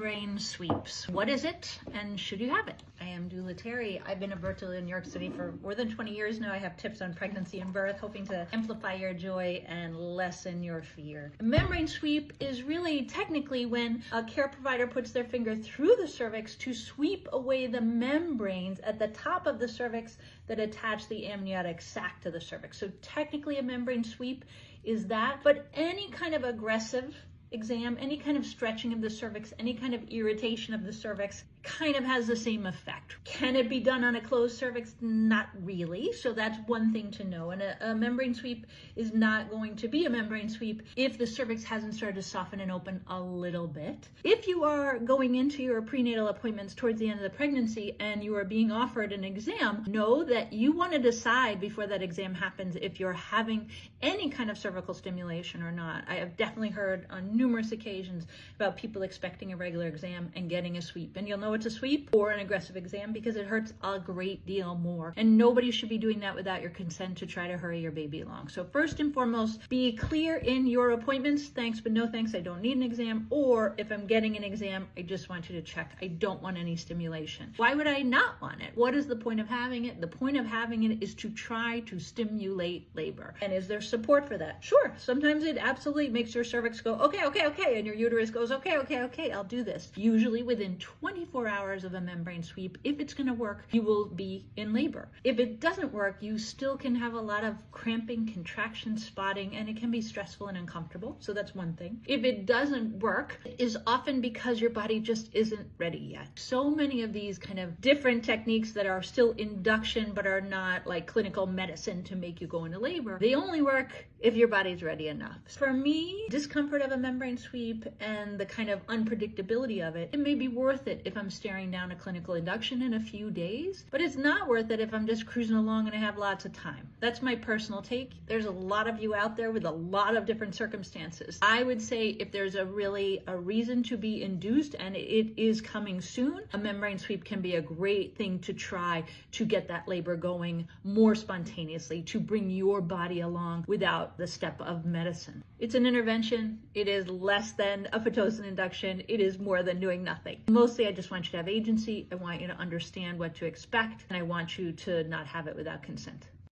membrane sweeps. What is it and should you have it? I am Doula Terry. I've been a birth doula in New York City for more than 20 years now. I have tips on pregnancy and birth, hoping to amplify your joy and lessen your fear. A membrane sweep is really technically when a care provider puts their finger through the cervix to sweep away the membranes at the top of the cervix that attach the amniotic sac to the cervix. So technically a membrane sweep is that, but any kind of aggressive exam, any kind of stretching of the cervix, any kind of irritation of the cervix kind of has the same effect. Can it be done on a closed cervix? Not really. So that's one thing to know. And a membrane sweep is not going to be a membrane sweep if the cervix hasn't started to soften and open a little bit. If you are going into your prenatal appointments towards the end of the pregnancy and you are being offered an exam, know that you want to decide before that exam happens if you're having any kind of cervical stimulation or not. I have definitely heard on numerous occasions about people expecting a regular exam and getting a sweep. And you'll know it's a sweep or an aggressive exam because it hurts a great deal more. And nobody should be doing that without your consent to try to hurry your baby along. So first and foremost, be clear in your appointments. Thanks, but no thanks. I don't need an exam. Or if I'm getting an exam, I just want you to check. I don't want any stimulation. Why would I not want it? What is the point of having it? The point of having it is to try to stimulate labor. And is there support for that? Sure. Sometimes it absolutely makes your cervix go, okay, and your uterus goes, okay, I'll do this. Usually within 24 hours of a membrane sweep, if it's going to work, you will be in labor. If it doesn't work, you still can have a lot of cramping, contraction, spotting, and it can be stressful and uncomfortable. So that's one thing. If it doesn't work, it is often because your body just isn't ready yet. So many of these kind of different techniques that are still induction but are not like clinical medicine to make you go into labor, they only work if your body's ready enough. For me, discomfort of a membrane sweep and the kind of unpredictability of it, it may be worth it if I'm staring down a clinical induction in a few days, but it's not worth it if I'm just cruising along and I have lots of time. That's my personal take. There's a lot of you out there with a lot of different circumstances. I would say if there's a reason to be induced and it is coming soon, a membrane sweep can be a great thing to try to get that labor going more spontaneously, to bring your body along without the step of medicine. It's an intervention. It is less than a Pitocin induction. It is more than doing nothing. Mostly, I just want you to have agency. I want you to understand what to expect, and I want you to not have it without consent.